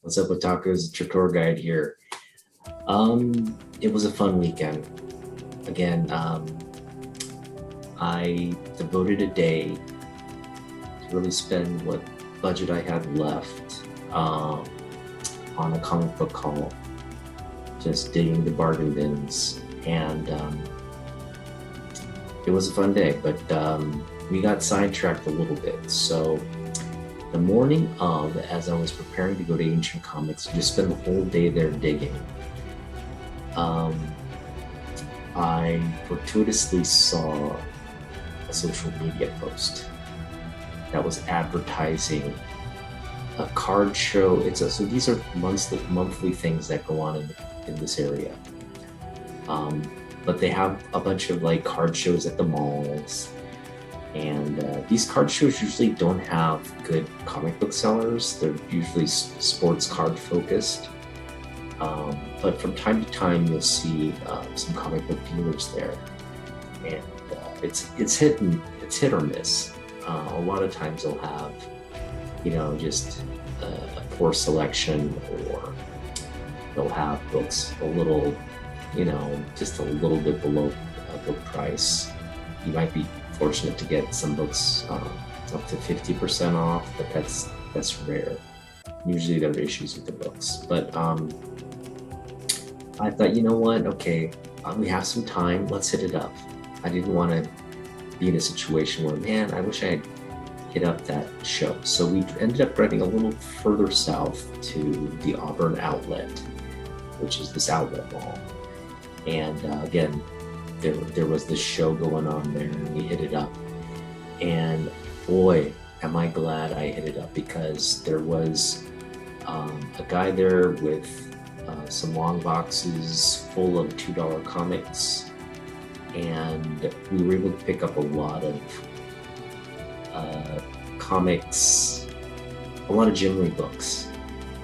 What's up, otakus? It's your tour guide here. It was a fun weekend. Again, I devoted a day to really spend what budget I had left on a comic book haul, just digging the bargain bins, and it was a fun day. But we got sidetracked a little bit, so. The morning of, as I was preparing to go to Ancient Comics, just spend the whole day there digging, I fortuitously saw a social media post that was advertising a card show. So these are monthly things that go on in this area. But they have a bunch of like card shows at the malls. And these card shows usually don't have good comic book sellers. They're usually sports card focused. But from time to time, you'll see some comic book dealers there, and it's hit or miss. A lot of times they'll have, just a poor selection, or they'll have books a little, just a little bit below book price. You might be fortunate to get some books up to 50% off, but that's rare. Usually there are issues with the books, but I thought, you know what? Okay, we have some time. Let's hit it up. I didn't want to be in a situation where, man, I wish I had hit up that show. So we ended up driving a little further south to the Auburn outlet, which is this outlet mall. And again, there was this show going on there, and we hit it up. And boy, am I glad I hit it up, because there was a guy there with some long boxes full of $2 comics, and we were able to pick up a lot of comics, a lot of Jim Lee books.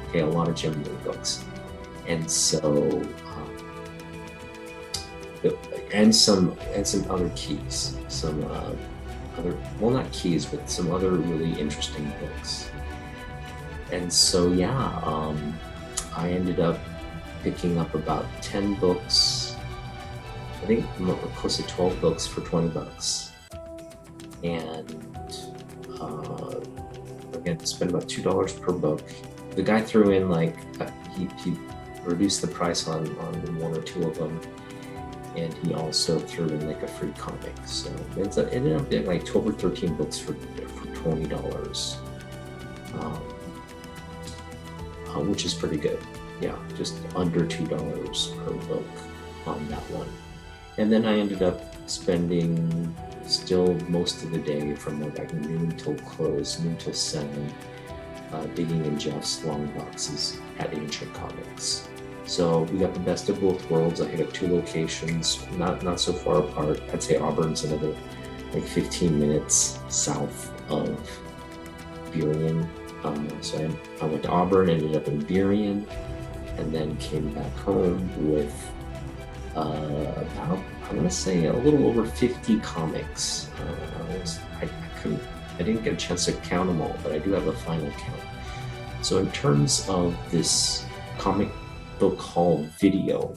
Okay, a lot of Jim Lee books. And so and some other keys, some other, well, not keys, but some other really interesting books. And so I ended up picking up about 10 books, I think close to 12 books for $20. And again, spent about $2 per book. The guy threw in he reduced the price on one or two of them, and he also threw in like a free comic. So it ended up being like 12 or 13 books for $20, which is pretty good. Yeah, just under $2 per book on that one. And then I ended up spending still most of the day from like noon till close, noon till 7, digging in Jeff's long boxes at Ancient Comics. So we got the best of both worlds. I hit up 2 locations, not so far apart. I'd say Auburn's another like 15 minutes south of Burien. So I went to Auburn, ended up in Burien, and then came back home with about, I want to say, a little over 50 comics. I didn't get a chance to count them all, but I do have a final count. So in terms of this comic book haul video,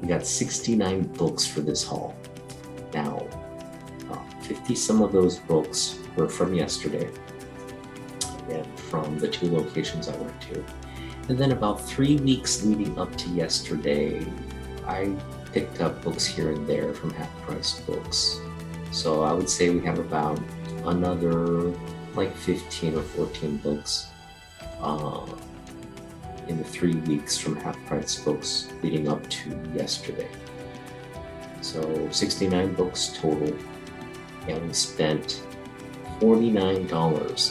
we got 69 books for this haul. Now, 50 some of those books were from yesterday, and from the 2 locations I went to. And then about 3 weeks leading up to yesterday, I picked up books here and there from half-price books. So I would say we have about another like 15 or 14 books in the 3 weeks from half-price books leading up to yesterday. So 69 books total, and we spent $49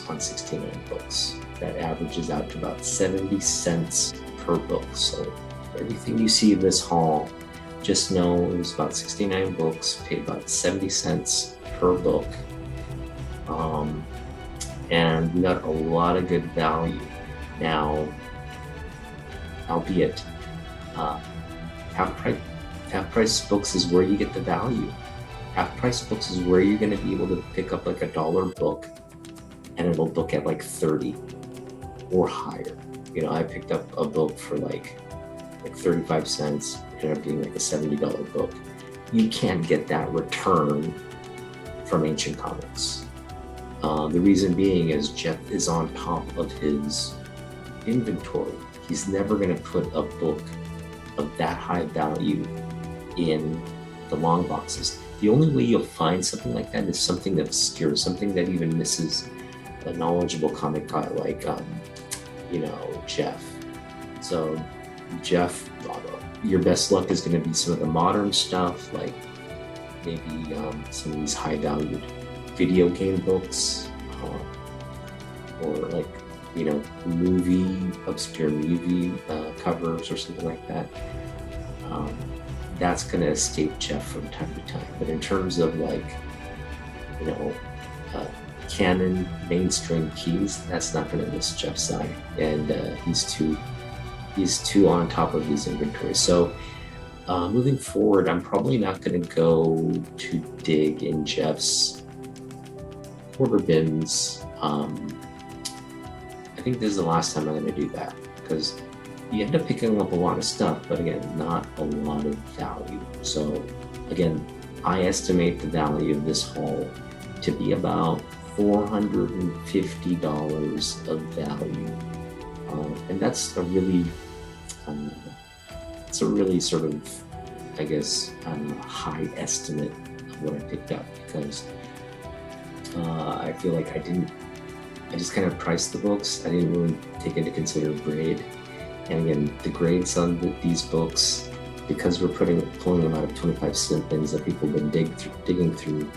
on 69 books. That averages out to about 70 cents per book. So everything you see in this haul, just know it was about 69 books, paid about 70 cents per book. And we got a lot of good value. Now, albeit, half-price books is where you get the value. Half-price books is where you're going to be able to pick up like $1 book, and it'll book at like 30. or higher. You know, I picked up a book for like 35 cents, ended up being like a $70 book. You can't get that return from Ancient Comics. The reason being is Jeff is on top of his inventory. He's never going to put a book of that high value in the long boxes. The only way you'll find something like that is something obscure, something that even misses a knowledgeable comic guy like, you know, Jeff. So Jeff, your best luck is going to be some of the modern stuff, like maybe some of these high-valued video game books, or like, you know, obscure movie covers or something like that. That's going to escape Jeff from time to time. But in terms of like, you know, canon mainstream keys, that's not going to miss Jeff's eye, and he's too on top of his inventory. So moving forward, I'm probably not going to go to dig in Jeff's quarter bins. I think this is the last time I'm going to do that, because you end up picking up a lot of stuff, but again, not a lot of value. So again, I estimate the value of this haul to be about $450 of value, and that's a really sort of, I guess, high estimate of what I picked up, because I feel like I just kind of priced the books. I didn't really take into consider grade. And again, the grades on these books, because we're pulling them out of 25-cent bins that people have been digging through,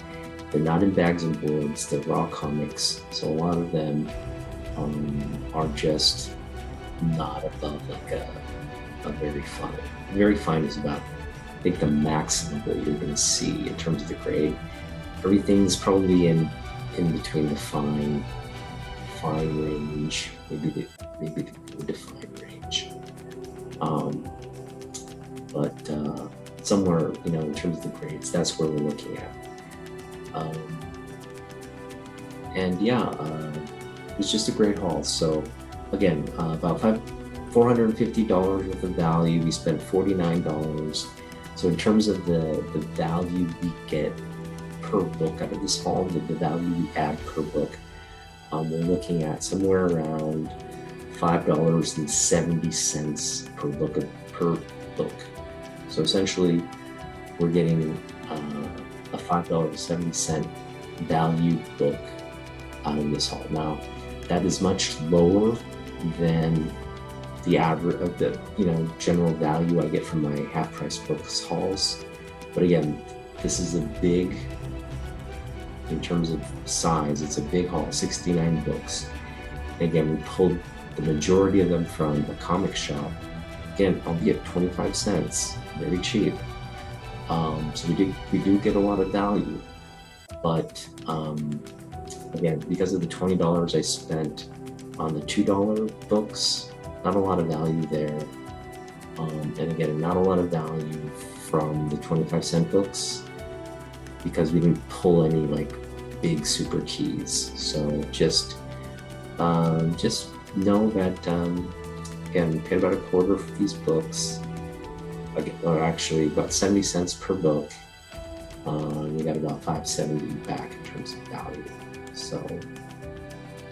they're not in bags and boards, they're raw comics. So a lot of them are just not above like a very fine. Very fine is about, I think, the maximum that you're going to see in terms of the grade. Everything's probably in between the fine range, maybe the good to fine range. But somewhere, you know, in terms of the grades, that's where we're looking at. And yeah, it's just a great haul. So again, about $450 worth of value. We spent $49. So in terms of the value we get per book out of this haul, the value we add per book, we're looking at somewhere around $5.70 per book. So essentially, we're getting a $5.70 value book out of this haul. Now, that is much lower than the average of the, you know, general value I get from my half-price books hauls. But again, this is a big, in terms of size, it's a big haul, 69 books. And again, we pulled the majority of them from the comic shop. Again, albeit 25 cents, very cheap. So we do get a lot of value, but again, because of the $20 I spent on the $2 books, not a lot of value there. And again, not a lot of value from the 25-cent books, because we didn't pull any like big super keys. So just know that again, we paid about a quarter for these books, or actually about 70 cents per book. We got about $5.70 back in terms of value. So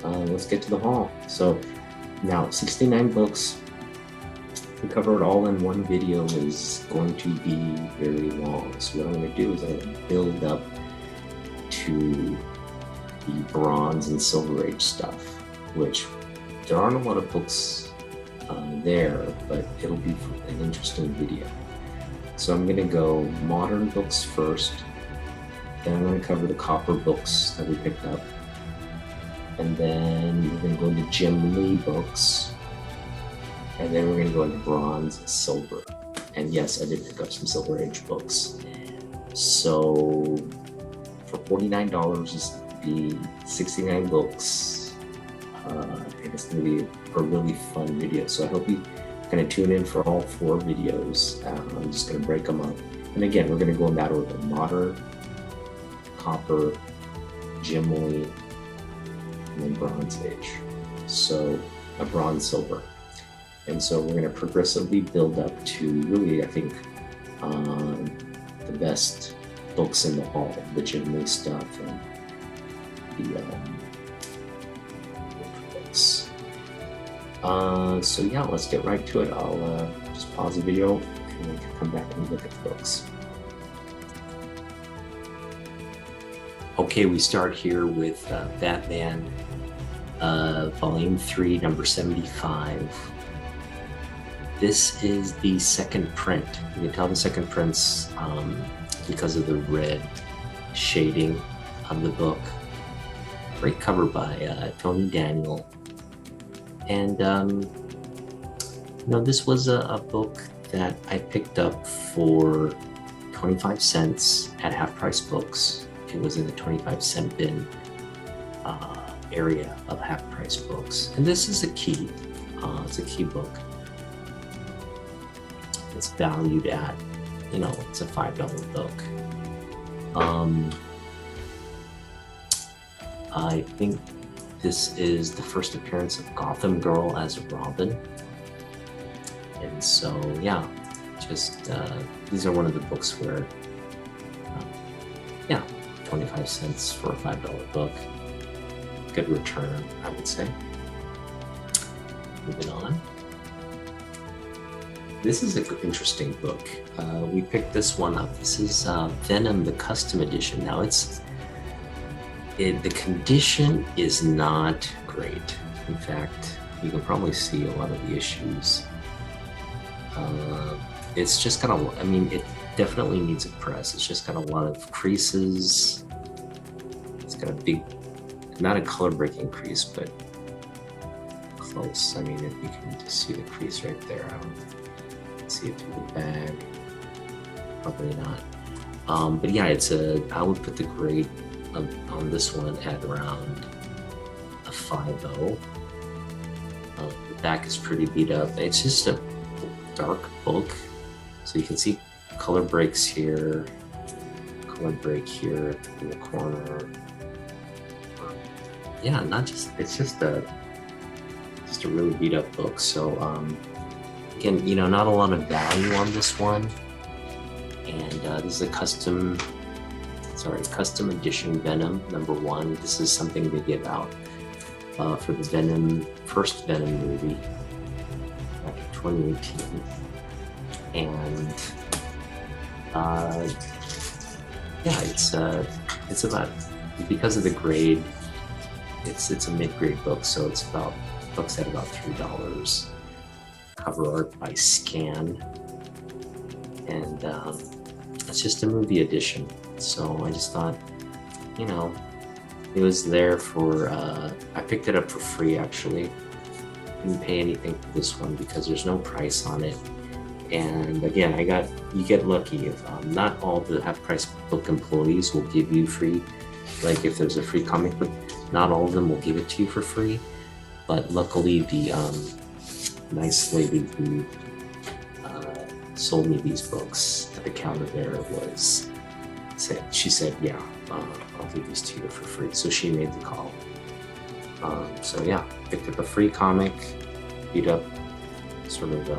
let's get to the haul. So now 69 books. To cover it all in one video is going to be very long. So what I'm going to do is I'm going to build up to the Bronze and Silver Age stuff, which there aren't a lot of books there, but it'll be an interesting video. So I'm going to go modern books first, then I'm going to cover the copper books that we picked up, and then we're going to go into Jim Lee books, and then we're going to go into bronze and silver. And yes, I did pick up some Silver Age books. So for $49, is the 69 books. I think it's going to be a really fun video. So I hope you kind of tune in for all 4 videos. I'm just going to break them up. And again, we're going to go in that order: modern, copper, Jim Lee, and then Bronze Age. So a bronze, silver. And so we're going to progressively build up to really, I think, the best books in the hall, the Jim stuff and the books. So yeah, let's get right to it. I'll just pause the video and then come back and look at the books. Okay, we start here with Batman, Volume 3, number 75. This is the second print. You can tell the second print's because of the red shading of the book. Great cover by Tony Daniel. And you know, this was a book that I picked up for 25 cents at Half Price Books. It was in the 25-cent bin area of Half Price Books. And this is a key. It's a key book. It's valued at, you know, it's a $5 book. I think this is the first appearance of Gotham Girl as Robin. And so, yeah, just these are one of the books where, yeah, 25 cents for a $5 book. Good return, I would say. Moving on. This is an interesting book. We picked this one up. This is Venom, the custom edition. Now the condition is not great. In fact, you can probably see a lot of the issues. It's just got a, I mean, it definitely needs a press. It's just got a lot of creases. It's got a big, not a color breaking crease, but close. I mean, if you can just see the crease right there. I don't see it through the bag. Probably not. But yeah, I would put the grade on this one at around a 5.0. The back is pretty beat up. It's just a dark book. So you can see color breaks here, color break here in the corner. Yeah, it's just a really beat up book. So again, you know, not a lot of value on this one. And this is a custom edition Venom #1. This is something they give out for the first Venom movie back in 2018. And yeah, it's about, because of the grade, it's a mid-grade book, so it's books at about $3. Cover art by Scan, and it's just a movie edition. So I just thought, you know, it was there for, I picked it up for free actually. Didn't pay anything for this one because there's no price on it. And again, you get lucky if not all the Half Price Book employees will give you free, like if there's a free comic book, not all of them will give it to you for free. But luckily the nice lady who sold me these books at the counter there she said, yeah, I'll give these to you for free. So she made the call. So yeah, picked up a free comic, beat up sort of,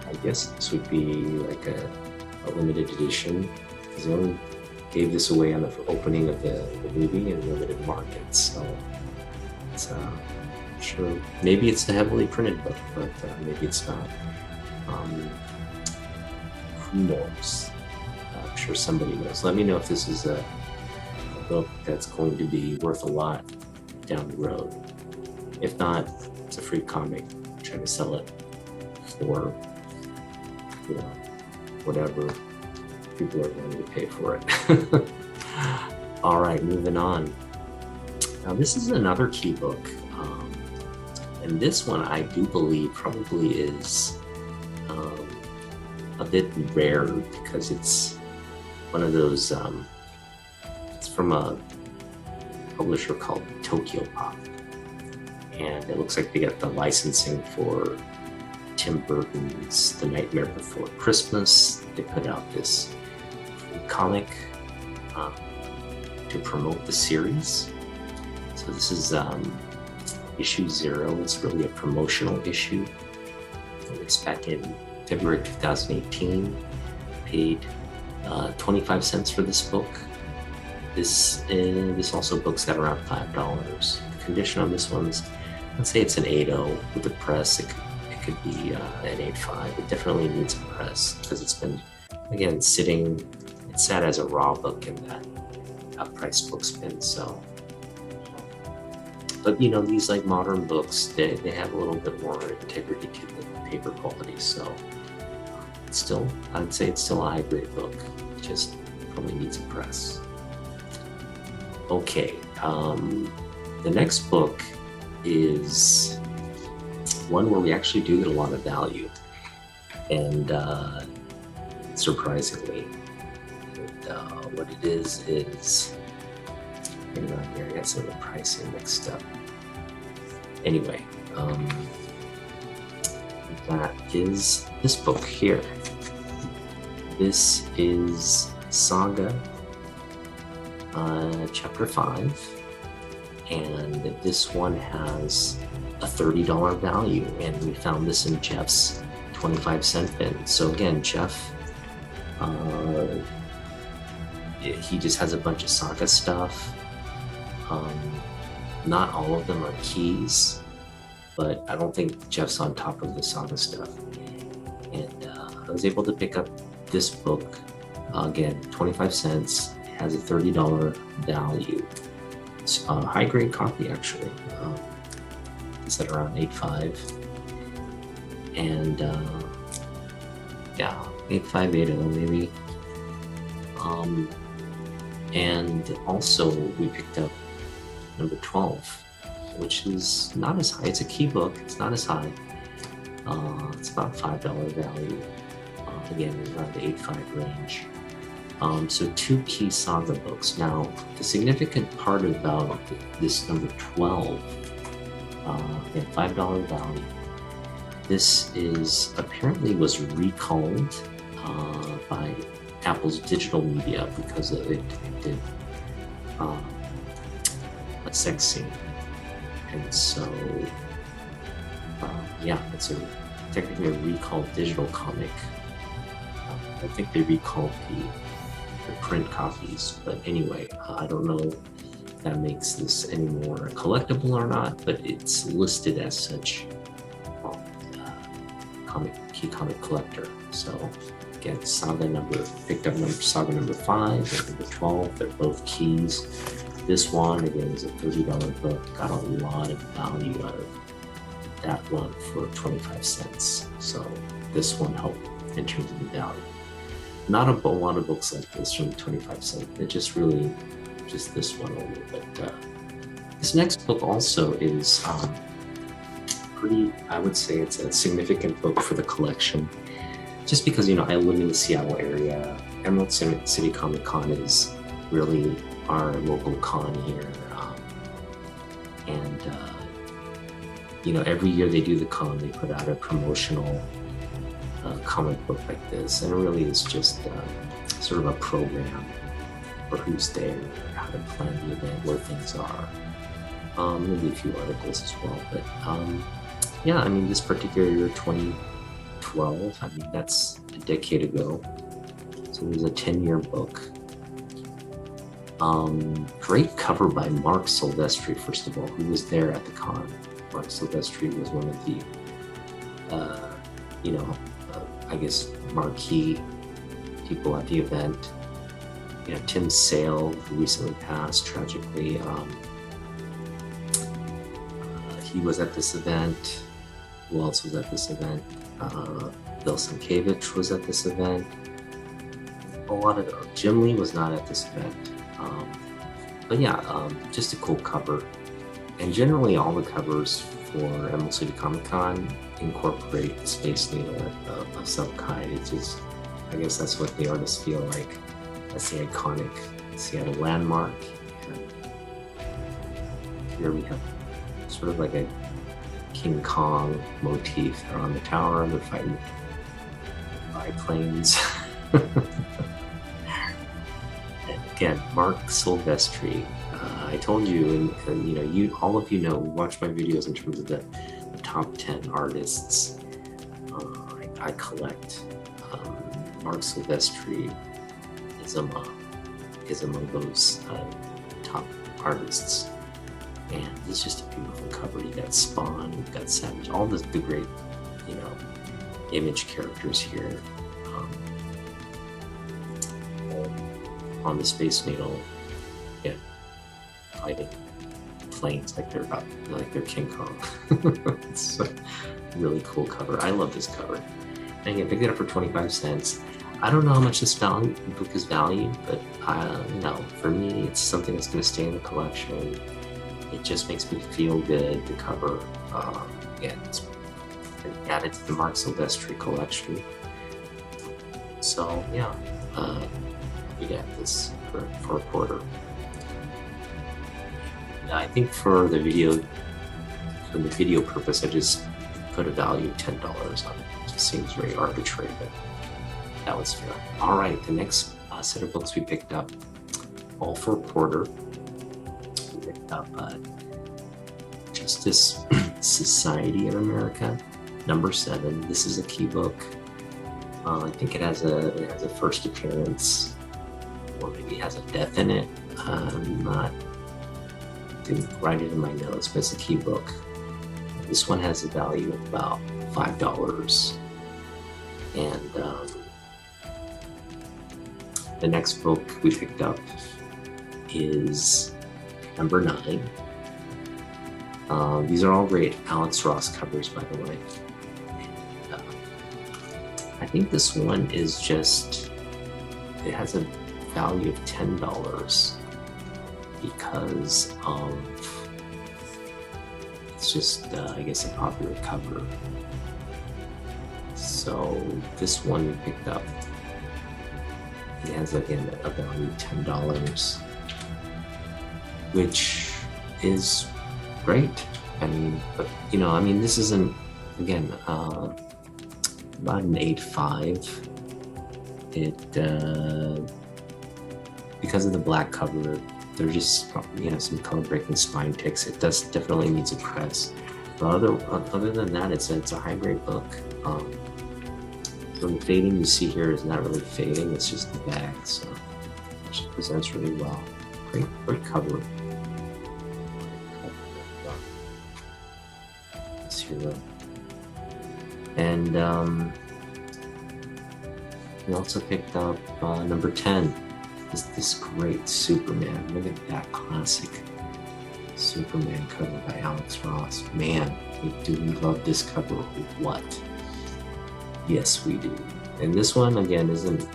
I guess this would be like a limited edition, because they only gave this away on the opening of the movie in limited markets. So it's sure, maybe it's a heavily printed book, but maybe it's not. Who knows? I'm sure somebody knows. Let me know if this is a book that's going to be worth a lot down the road. If not, it's a free comic. Try to sell it for, you know, whatever people are willing to pay for it. All right, moving on. Now this is another key book, and this one I do believe probably is a bit rare because it's one of those, it's from a publisher called Tokyo Pop, and it looks like they got the licensing for Tim Burton's The Nightmare Before Christmas. They put out this comic to promote the series. So this is issue 0. It's really a promotional issue. It's back in February 2018. Paid 25 cents for this book. This also books at around $5. The condition on this one's, let's say it's an 8.0 with a press. It could be an 8.5. It definitely needs a press because it's been, again, sitting. It sat as a raw book in that price book's bin. So, but you know, these like modern books, they have a little bit more integrity to the paper quality. So, it's still, I'd say it's still a high grade book. It just probably needs a press. Okay, the next book is one where we actually do get a lot of value, and surprisingly, and, what it is hang on here, I got some of the pricing mixed up. Anyway, that is this book here. This is Saga Chapter 5, and this one has a $30 value, and we found this in Jeff's 25-cent bin. So again, Jeff, he just has a bunch of Saga stuff. Not all of them are keys, but I don't think Jeff's on top of the Saga stuff. And I was able to pick up this book, again, 25 cents, has a $30 value. It's a high grade copy actually. It's at around 8.5. And yeah, 8.5, 8.0 maybe. And also we picked up number 12, which is not as high. It's a key book, it's not as high. It's about $5 value. Again, around the 8.5 range. So 2 key Saga books. Now, the significant part about this number 12, again, $5 value. This is apparently was recalled by Apple's digital media because it did a sex scene, and so yeah, it's technically a recalled digital comic. I think they recalled the print copies, but anyway, I don't know if that makes this any more collectible or not, but it's listed as such. Key comic collector. So again, picked up Saga number 5 and number 12. They're both keys. This one again is a $30 book. Got a lot of value out of that one for 25 cents. So this one helped in terms of the value. Not a lot of books like this from 25 cents. It just really, just this one only. But this next book also is pretty, I would say it's a significant book for the collection. Just because, you know, I live in the Seattle area. Emerald City Comic Con is really our local con here. And you know, every year they do the con, they put out a promotional comic book like this, and it really is just sort of a program for who's there, how to plan the event, where things are. Maybe a few articles as well, but yeah, I mean, this particular year, 2012, I mean, that's a decade ago, so it was a 10-year book. Great cover by Mark Silvestri, first of all, who was there at the con. Mark Silvestri was one of the, you know, I guess marquee people at the event. You know, Tim Sale, who recently passed tragically. He was at this event. Who else was at this event? Bill Sienkiewicz was at this event. A lot of Jim Lee was not at this event. But yeah, just a cool cover. And generally all the covers for Emerald City Comic Con incorporate the Space Needle of Selkai. It's just, I guess that's what the artists feel like. That's the iconic Seattle landmark. And here we have sort of like a King Kong motif. They're on the tower, they're fighting biplanes. And again, Mark Silvestri, I told you, and you know, all of you know, watch my videos in terms of the top 10 artists. I collect. Mark Silvestri is among those top artists, and it's just a beautiful cover. You got Spawn, you've got Savage, all the great, you know, Image characters here. On the Space Needle, yeah, fighting planes like they're King Kong. It's a really cool cover. I love this cover. And I picked it up for 25 cents. I don't know how much this book is valued, but you know, for me, it's something that's going to stay in the collection. It just makes me feel good. The cover, again, it's been added to the Mark Silvestri collection. So yeah, we got this for a quarter. I think for the video purpose, I just put a value of $10 on it. It just seems very arbitrary, but that was fair. All right, the next set of books we picked up, all for a quarter. We picked up Justice Society of America, number 7. This is a key book. I think it has a first appearance, or maybe it has a death in it. Didn't write it in my notes, but it's a key book. This one has a value of about $5. And the next book we picked up is number 9. These are all great Alex Ross covers, by the way. And, I think this one is just, it has a value of $10 because it's just, I guess, a popular cover. So this one we picked up, it has, again, a value of $10, which is great. I mean, but you know, I mean, this isn't, again, about an 8.5. It because of the black cover, there's just, you know, some color breaking spine ticks. It definitely needs a press. But other than that, it's a high grade book. So the fading you see here is not really fading, it's just the bag, so it presents really well. Great cover. Let's hear that. And we also picked up number 10. This great Superman. Look at that classic Superman cover by Alex Ross. Man, do we love this cover or what? Yes, we do. And this one, again, isn't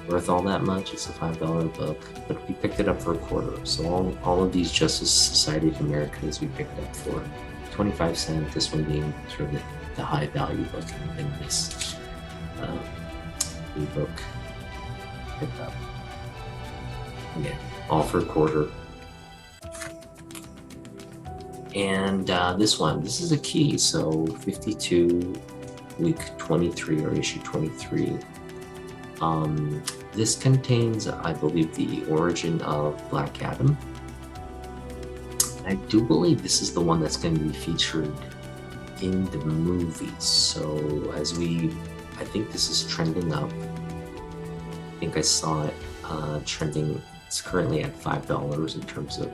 worth all that much. It's a $5 book, but we picked it up for a quarter. So all of these Justice Society of Americas we picked up for 25 cents. This one being sort of the high value book in this book picked up. Again, all for a quarter. And this is a key. So 52, week 23 or issue 23. This contains, I believe, the origin of Black Adam. I do believe this is the one that's going to be featured in the movies. So I think this is trending up. I think I saw it trending. It's currently at $5 in terms of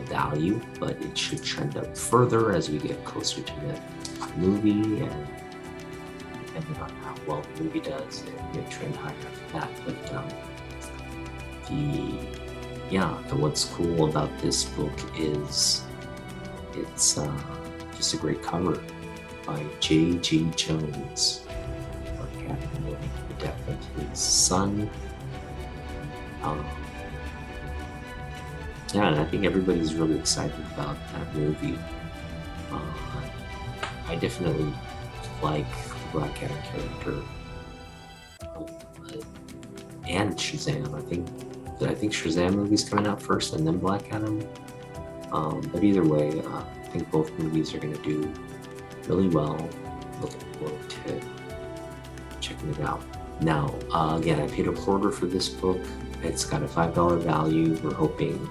value, but it should trend up further as we get closer to the movie, and depending on how well the movie does, it may trend higher after that. But what's cool about this book is it's just a great cover by J.G. Jones, the death of his son. And I think everybody's really excited about that movie. I definitely like the Black Adam character and Shazam. I think Shazam movie's coming out first and then Black Adam. But either way, I think both movies are going to do really well. Looking forward to checking it out. Now, again, I paid a quarter for this book. It's got a $5 value. We're hoping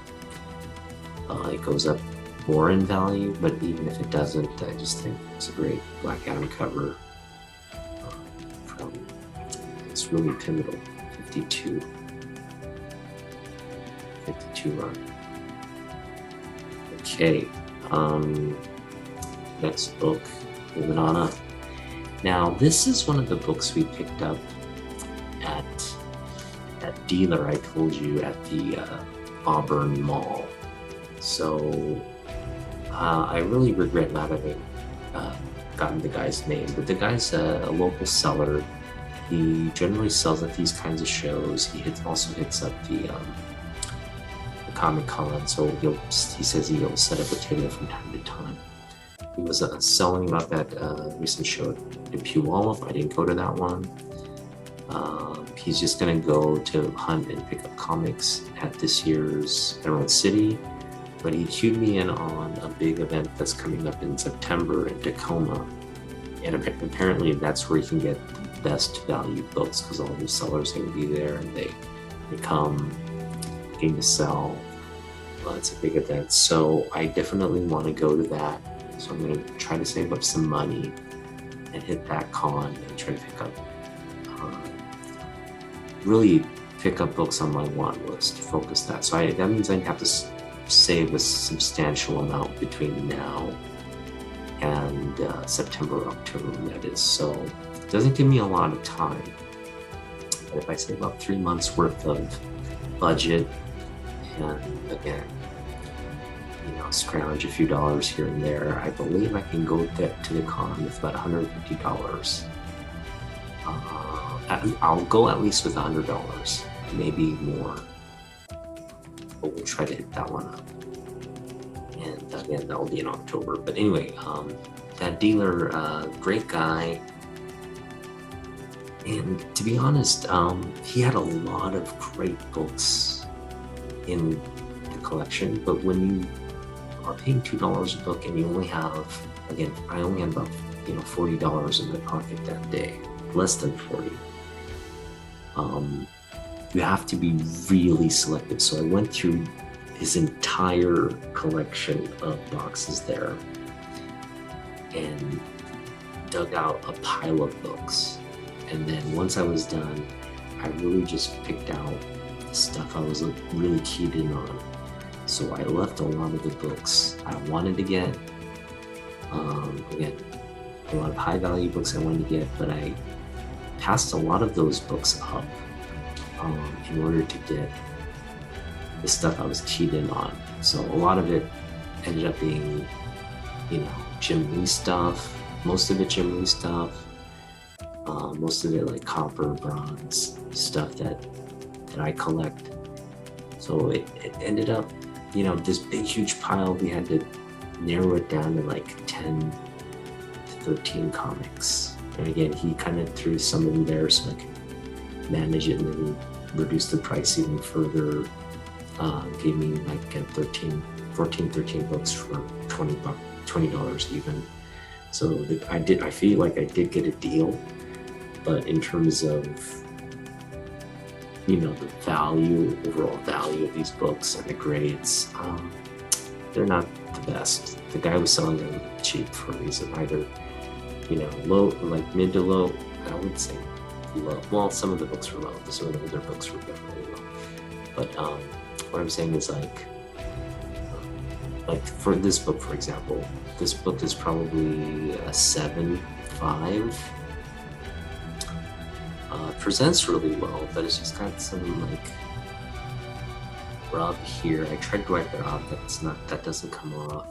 it goes up more in value, but even if it doesn't, I just think it's a great Black Adam cover. It's really pivotal. 52 run. Okay, next book, moving on up. Now, this is one of the books we picked up at that dealer I told you at the Auburn Mall. So I really regret not having gotten the guy's name, but the guy's a local seller. He generally sells at these kinds of shows. He also hits up the Comic-Con, so he says he'll set up a table from time to time. He was selling up at a recent show in Puyallup. I didn't go to that one. He's just gonna go to hunt and pick up comics at this year's Emerald City, but he cued me in on a big event that's coming up in September in Tacoma, and apparently that's where you can get the best value books, because all the sellers are gonna be there, and they come looking to sell. It's a big event, so I definitely want to go to that. So I'm going to try to save up some money and hit that con and try to pick up, really pick up books on my want list, focus that. So that means I have to save a substantial amount between now and September, October, that is. So it doesn't give me a lot of time. But if I save up 3 months worth of budget, and again, scrounge a few dollars here and there, I believe I can go to the con with about $150. I'll go at least with $100, maybe more, but we'll try to hit that one up. And again, that will be in October. But anyway, that dealer, great guy. And to be honest, he had a lot of great books in the collection, but when you are paying $2 a book and you only have, again, I only had about $40 in my pocket that day, less than 40. You have to be really selective. So I went through his entire collection of boxes there and dug out a pile of books. And then once I was done, I really just picked out the stuff I was really keyed in on. So I left a lot of the books I wanted to get. Again, a lot of high value books I wanted to get, but I passed a lot of those books up in order to get the stuff I was keyed in on. So a lot of it ended up being, Jim Lee stuff, most of it Jim Lee stuff, most of it like copper, bronze stuff that I collect. So it ended up, this big huge pile. We had to narrow it down to like 10 to 13 comics. And again, he kind of threw some in there so I could manage it and then reduce the price even further. Gave me like 13 books for $20 even. So I feel like I did get a deal, but in terms of the overall value of these books and the grades, they're not the best. The guy was selling them cheap for a reason, either, low, like mid to low, I would say low. Well, some of the books were low, some of the older books were definitely low. But what I'm saying is like for this book, for example, this book is probably a 7.5. Presents really well, but it's just got some like rub here. I tried to wipe it off, but that doesn't come off.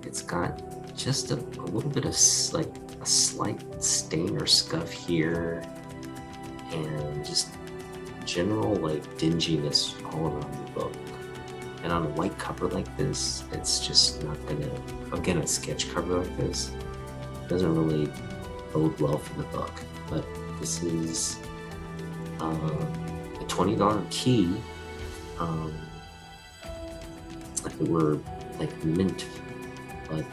It's got just a little bit of like a slight stain or scuff here, and just general like dinginess all around the book. And on a white cover like this, it's just not gonna, again, a sketch cover like this doesn't really bode well for the book. But this is a $20 key. If it were like mint, but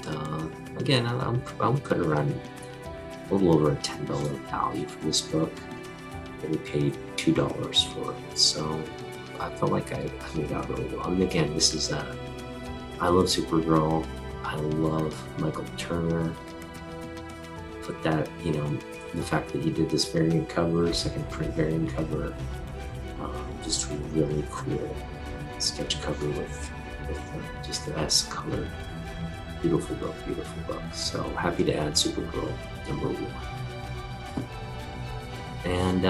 again, I'll put around a little over a $10 value for this book. And we paid $2 for it, so I felt like I made out really well. And again, this is I love Supergirl. I love Michael Turner. But that, you know, the fact that he did this variant cover, second print variant cover, just really cool sketch cover with just the S color. Beautiful book, beautiful book. So happy to add Supergirl #1. And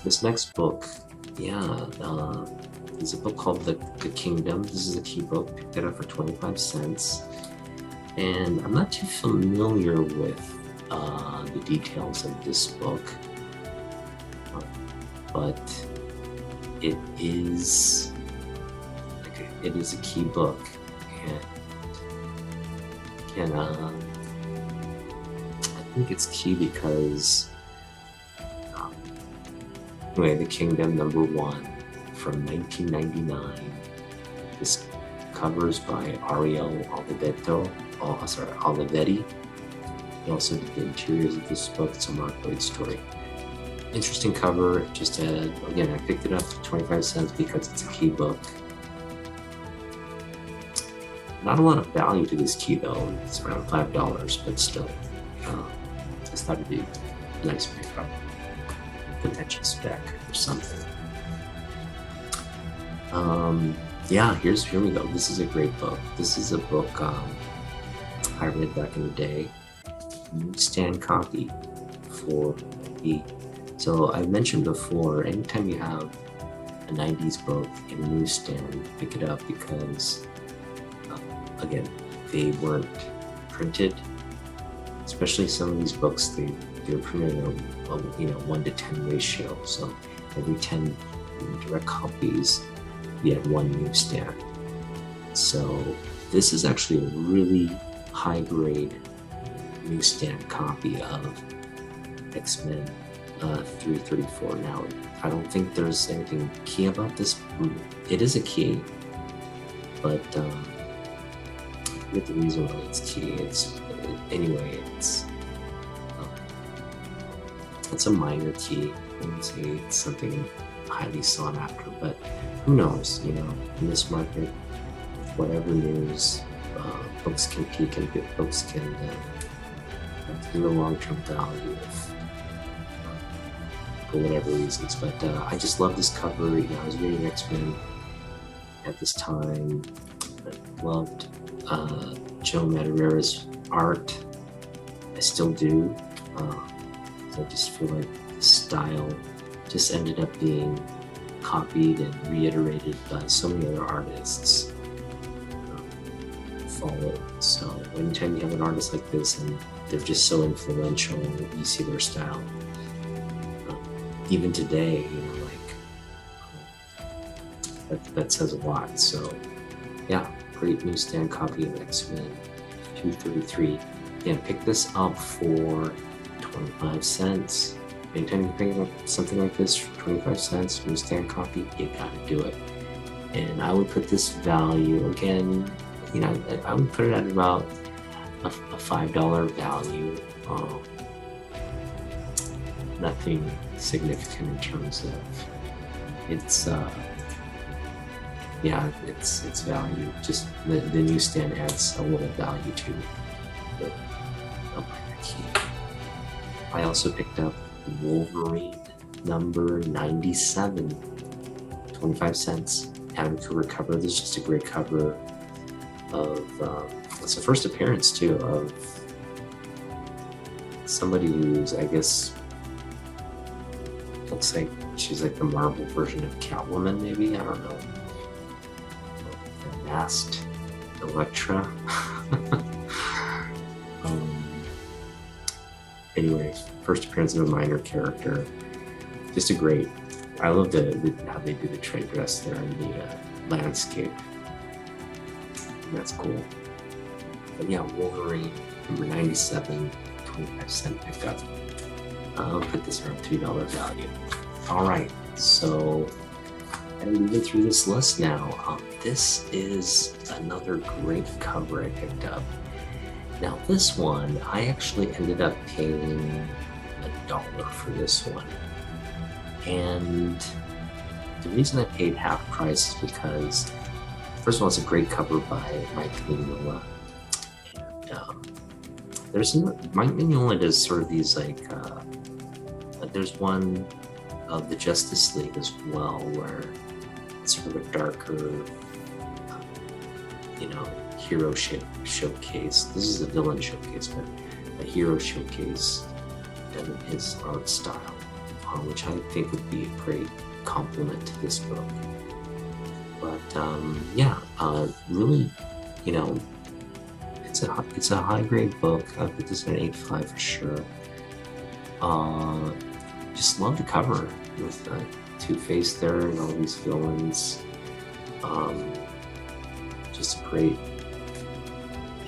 this next book, is a book called the Kingdom. This is a key book. Picked it up for 25 cents. And I'm not too familiar with the details of this book, but it is a key book, and I think it's key because anyway, the Kingdom #1 from 1999. This covers by Ariel Olivetti. He also did the interiors of this book. It's a Mark Waid story. Interesting cover. Just again, I picked it up for 25 cents because it's a key book. Not a lot of value to this key though. It's around $5, but still, I just thought it'd be a nice pickup. Potential spec or something. Here we go. This is a great book. This is a book I read back in the day. Newsstand copy for so I mentioned before, anytime you have a 90s book in a newsstand, pick it up because again, they weren't printed. Especially some of these books, they're printed in a 1-to-10 ratio. So every 10 direct copies, you have one newsstand. So this is actually a really high-grade newsstand copy of X-Men 334. Now, I don't think there's anything key about this. It is a key, but I forget the reason why it's key. It's a minor key. I wouldn't say it's something highly sought after, but who knows? You know, in this market, whatever news, books can peak and books can have zero long-term value for whatever reasons. But I just love this cover. You know, I was reading X-Men at this time. I loved Joe Madureira's art. I still do. So I just feel like the style just ended up being copied and reiterated by so many other artists follow. So anytime you have an artist like this and they're just so influential, you see their style. Even today, that says a lot. So yeah, great newsstand copy of X-Men 233. And pick this up for 25 cents. Anytime you pick up something like this for 25 cents, newsstand copy, you gotta do it. And I would put this value, again, I would put it at about a $5 value. Nothing significant in terms of its value. Just the newsstand adds a little value to the key. I also picked up Wolverine #97, 25 cents. Adam Cooper cover. This is just a great cover of, it's the first appearance too of somebody who's, I guess, looks like she's like the Marvel version of Catwoman, maybe, I don't know. The masked Elektra. Anyway, first appearance of a minor character. Just a great, I love how they do the trade dress there in the landscape. That's cool. But yeah, Wolverine #97, 25 cent pickup. I'll put this around $3 value. All right, so I'm moving through this list now. This is another great cover I picked up. Now this one, I actually ended up paying $1 for this one. And the reason I paid half price is because First of all, it's a great cover by Mike Mignola. And Mike Mignola does sort of these like, there's one of the Justice League as well, where it's sort of a darker, hero showcase. This is a villain showcase, but a hero showcase in his art style, which I think would be a great complement to this book. But really, it's a high grade book. I put this at 8.5 for sure. Just love the cover with Two-Face there and all these villains. Just great.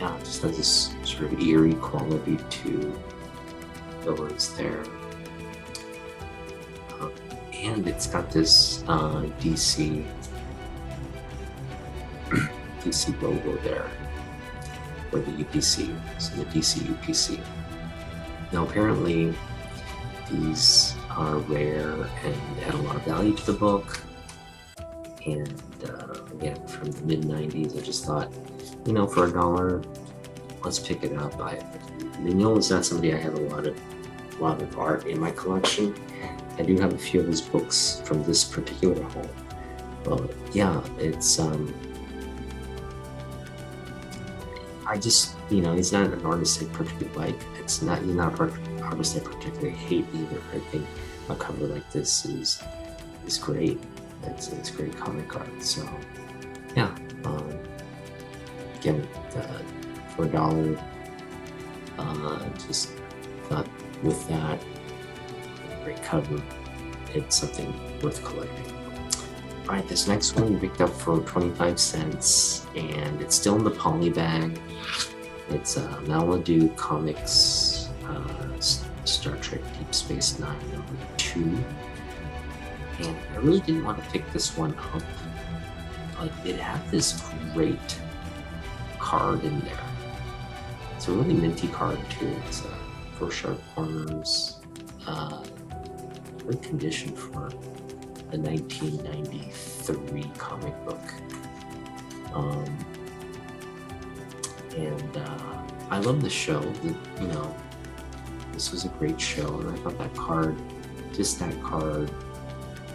Yeah, just has this sort of eerie quality to villains there. And it's got this DC logo there, or the UPC, so the DC UPC. Now apparently these are rare and add a lot of value to the book. And again, from the mid-90s, I just thought, for $1, let's pick it up. Mignola is not somebody I have a lot of art in my collection. I do have a few of his books from this particular haul. But yeah, it's I just, he's not an artist I particularly like. He's not an artist I particularly hate either. I think a cover like this is great. It's great comic art. So yeah, again, for $1, just thought with that great cover, it's something worth collecting. All right, this next one we picked up for 25 cents, and it's still in the Polybag. It's Malibu Comics Star Trek Deep Space Nine #2. And I really didn't want to pick this one up, but it had this great card in there. It's a really minty card too. It's 4 sharp corners, great condition for a 1993 comic book. I love the show. This was a great show, and I thought that card,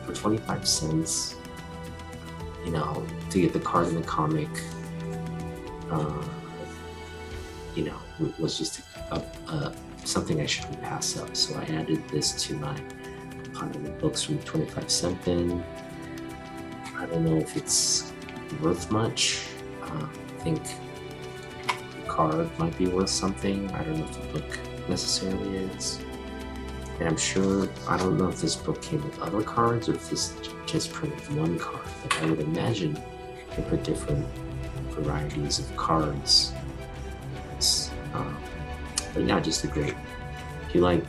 for 25 cents, to get the card in the comic, was just something I shouldn't pass up. So I added this to my pile of books from 25 cent bin. I don't know if it's worth much. I think the card might be worth something. I don't know if the book necessarily is. And I'm sure, I don't know if this book came with other cards or if this just printed one card, but I would imagine they put different varieties of cards. But yeah, just a great, if you like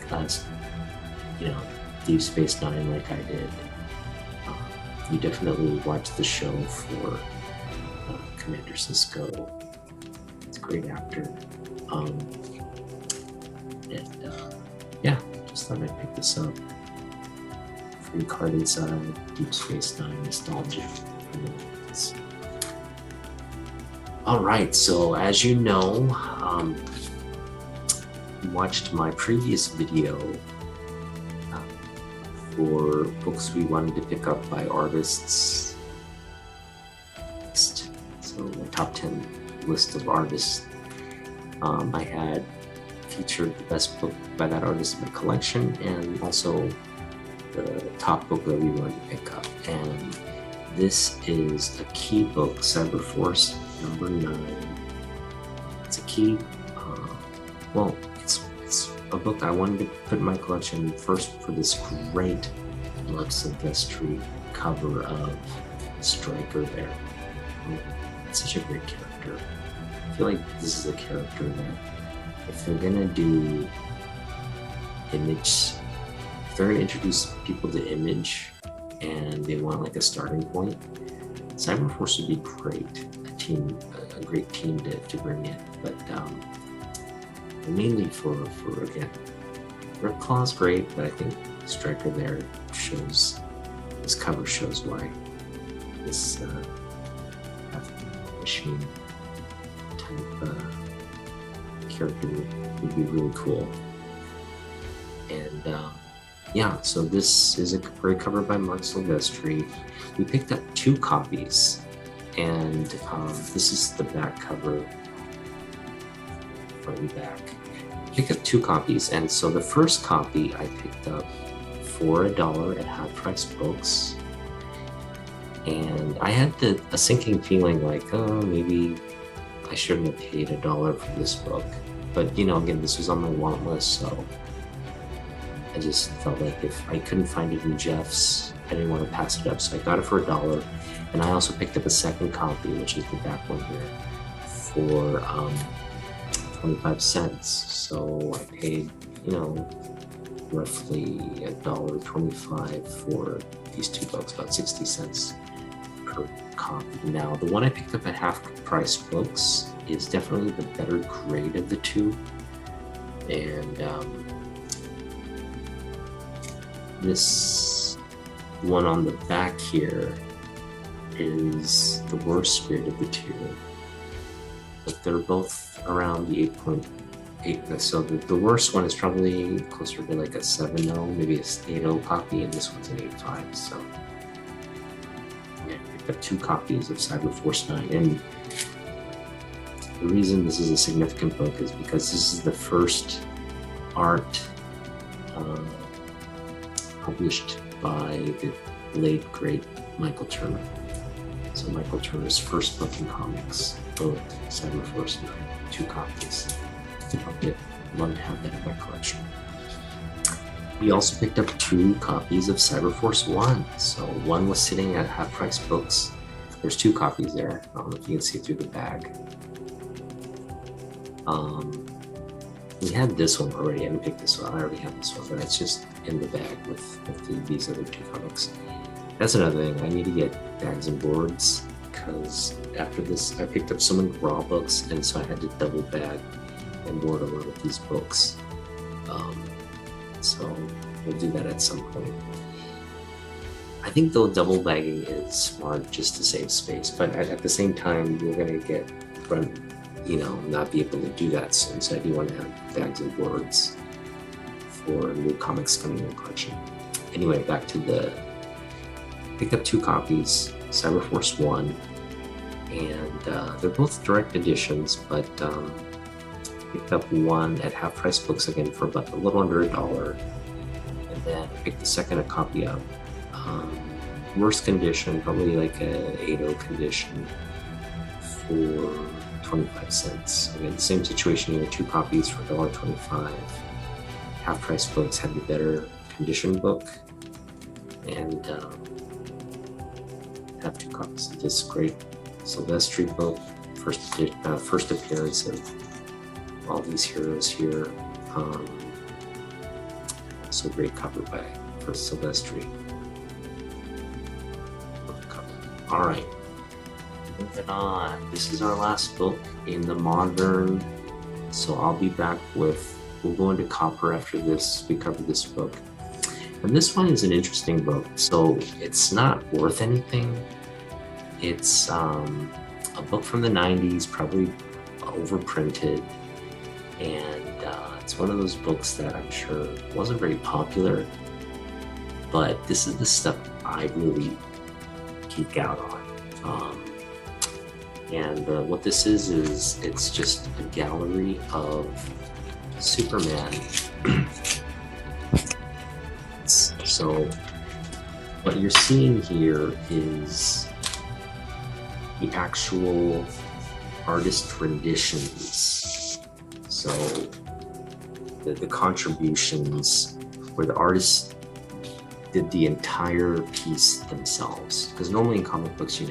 Deep Space Nine like I did, you definitely watch the show for Commander Sisko. It's a great actor. Just thought I'd pick this up. Free card inside, Deep Space Nine nostalgia. Alright, so as you know, you watched my previous video for books we wanted to pick up by artists. So the top 10 list of artists. I had featured the best book by that artist in my collection, and also the top book that we wanted to pick up. And this is a key book, Cyberforce #9. It's a key, it's a book I wanted to put in my collection first for this great Mark Silvestri cover of Stryker there. It's such a great character. I feel like this is a character that if they're gonna do Image, if they're gonna introduce people to Image and they want like a starting point, Cyberforce would be great. A great team to bring in. But mainly for again, Red Claw's great, but I think Stryker there this cover shows why this machine type character would be really cool. And yeah, so this is a great cover by Mark Silvestri. We picked up 2 copies, and this is the back cover, front and back. Picked up 2 copies, and so the first copy I picked up for $1 at Half Price Books, and I had a sinking feeling like, oh, maybe I shouldn't have paid $1 for this book. But you know, again, this was on my want list, so I just felt like if I couldn't find it in Jeff's, I didn't want to pass it up, so I got it for $1. And I also picked up a second copy, which is the back one here, for 25 cents. So I paid, you know, roughly $1.25 for these 2 books, about 60 cents per copy. Now, the one I picked up at Half Price Books is definitely the better grade of the 2. And this one on the back here is the worst grade of the 2. But they're both around the 8.8. So the worst one is probably closer to like a 7.0, maybe a 8.0 copy, and this one's an 8.5. So yeah, I picked up 2 copies of Cyberforce 9. And the reason this is a significant book is because this is the first art published by the late great Michael Turner. So Michael Turner's first book in comics, both Cyberforce 9, 2 copies. I'd love to have that in my collection. We also picked up 2 copies of Cyberforce 1. So one was sitting at Half Price Books. There's 2 copies there. I don't know if you can see through the bag. We had this one already. I didn't pick this one. I already have this one, but it's just in the bag with these other 2 comics. That's another thing. I need to get bags and boards, because after this, I picked up so many raw books, and so I had to double bag and board a lot of these books. So we'll do that at some point. I think though double bagging is smart just to save space, but at the same time, we're going to not be able to do that soon. So I do want to have bags and boards for new comics coming in the collection. Anyway, back to picked up 2 copies, Cyberforce 1, and they're both direct editions, but picked up one at Half Price Books again for about a little under $1, and then picked the second copy up. Worst condition, probably like a 8.0 condition, for 25 cents. Again, the same situation here, 2 copies for $1.25. Half Price Books had the better condition book, and have 2 copies of this great Silvestri book, first appearance of all these heroes here. So great cover by Silvestri. All right, moving on. This is our last book in the modern. So I'll be back we'll go into Copper after this. We cover this book. And this one is an interesting book. So it's not worth anything. It's a book from the 90s, probably overprinted. And it's one of those books that I'm sure wasn't very popular. But this is the stuff I really geek out on. What this is it's just a gallery of Superman. So what you're seeing here is the actual artist renditions. So the contributions where the artists did the entire piece themselves. Because normally in comic books, you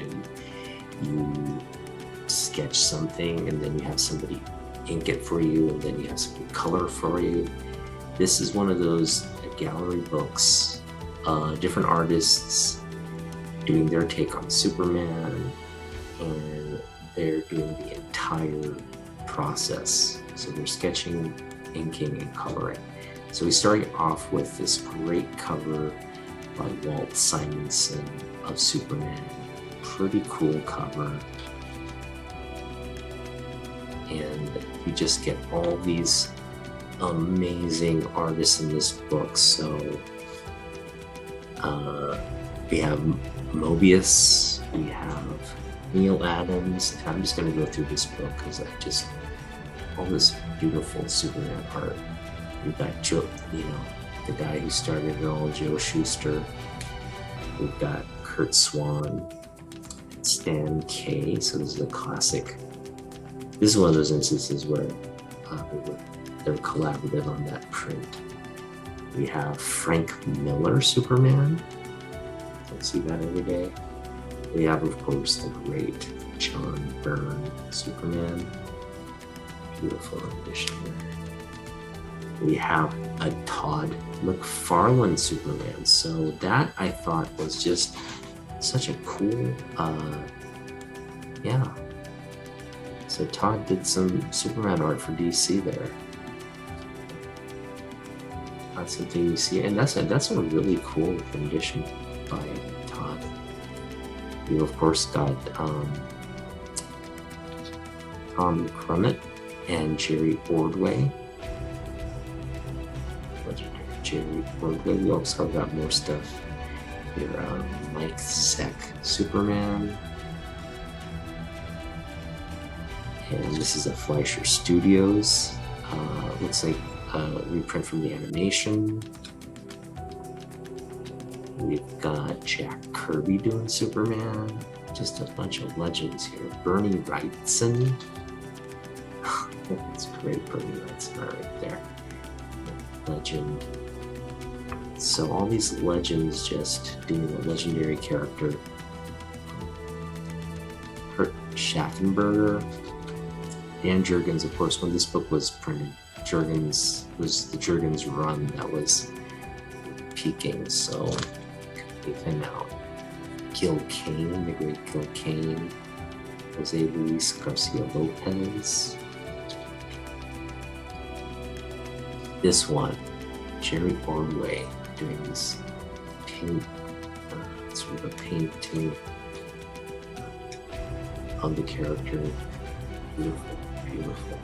sketch something and then you have somebody ink it for you, and then you have somebody color for you. This is one of those gallery books, different artists doing their take on Superman, and they're doing the entire process. So they're sketching, inking, and coloring. So we start off with this great cover by Walt Simonson of Superman. Pretty cool cover. and you just get all these amazing artists in this book. So we have Mobius, we have Neil Adams, and I'm just going to go through this book because all this beautiful Superman art. We've got Joe, the guy who started it all, Joe Shuster. We've got Kurt Swan, Stan K. So this is a classic. This is one of those instances where they're collaborative on that print. We have Frank Miller Superman. Don't see that every day. We have, of course, the great John Byrne Superman. Beautiful rendition there. We have a Todd McFarlane Superman. So that I thought was just such a cool, yeah. So Todd did some Superman art for DC there. That's something you see, and that's a really cool rendition by Todd. You of course got Tom Crummett and Jerry Ordway. Jerry Ordway. We also got more stuff here. Mike Zeck Superman. And this is a Fleischer Studios. Looks like a reprint from the animation. We've got Jack Kirby doing Superman. Just a bunch of legends here. Bernie Wrightson. That's great, Bernie Wrightson right there. Legend. So all these legends just doing a legendary character. Kurt Schaffenberger. Dan Jurgens, of course, when this book was printed, Jurgens was the Jurgens run that was peaking, so leave him out. Gil Kane, the great Gil Kane. Jose Luis Garcia Lopez. This one, Jerry Ordway, doing this paint, sort of a painting of the character. Beautiful, beautiful.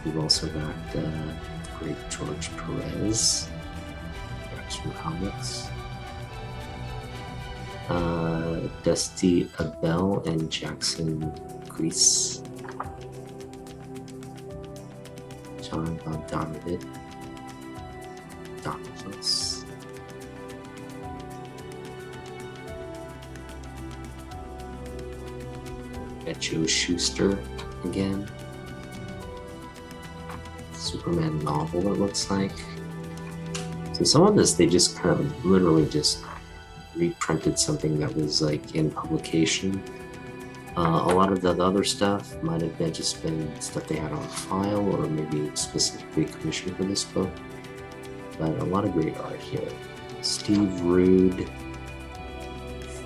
We've also got the great George Perez, from comics. Dusty Abell and Jackson Grease. John Bogdanovich. Donovus. Got Joe Shuster again. Superman novel, it looks like. So some of this, they just kind of literally just reprinted something that was like in publication. A lot of the other stuff might have been stuff they had on file or maybe specifically commissioned for this book. But a lot of great art here. Steve Rude,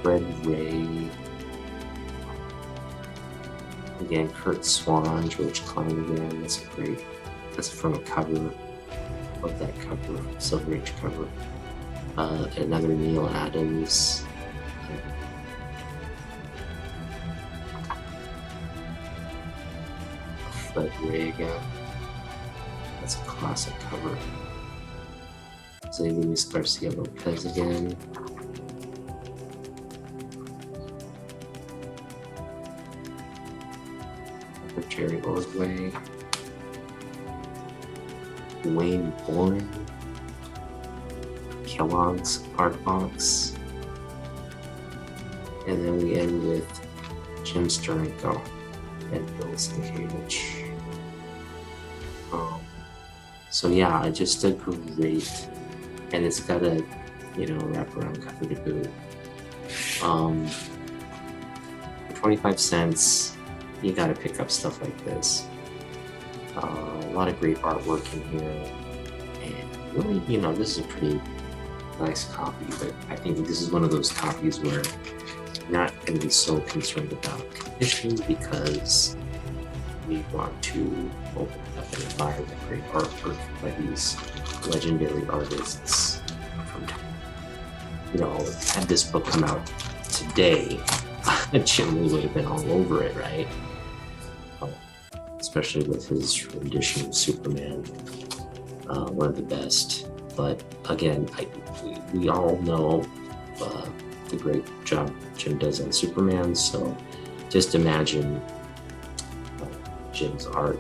Fred Ray, again, Kurt Swan, George Klein again. That's from a cover of that cover, Silver Age cover. Another Neil Adams. Fred Ray again. That's a classic cover. Jose Luis Garcia Lopez again. Jerry Ordway. Wayne Boring. Kellogg's Art Box. And then we end with Jim Steranko and Bill Sienkiewicz. So yeah, just a great, and it's got a wraparound cover to boot. For 25 cents, you gotta pick up stuff like this. A lot of great artwork in here, and really, this is a pretty nice copy. But I think this is one of those copies where you're not going to be so concerned about condition because we want to open it up and admire the great artwork by these legendary artists. Had this book come out today, Jim would have been all over it, right? Especially with his rendition of Superman, one of the best. But again, we all know the great job Jim does on Superman, so just imagine Jim's art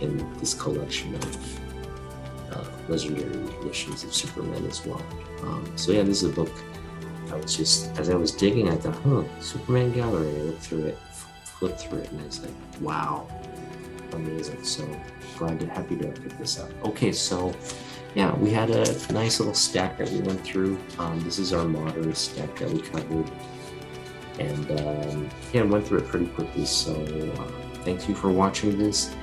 in this collection of legendary editions of Superman as well. So yeah, this is a book I was just, as I was digging, I thought, Superman Gallery. I looked through it, flipped through it, and I was like, wow, amazing. So happy to pick this up. Okay, so yeah, we had a nice little stack that we went through. This is our moderate stack that we covered, and yeah, went through it pretty quickly. So thank you for watching this,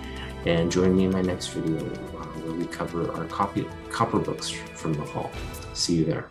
and join me in my next video where we cover our copper books from the haul. See you there.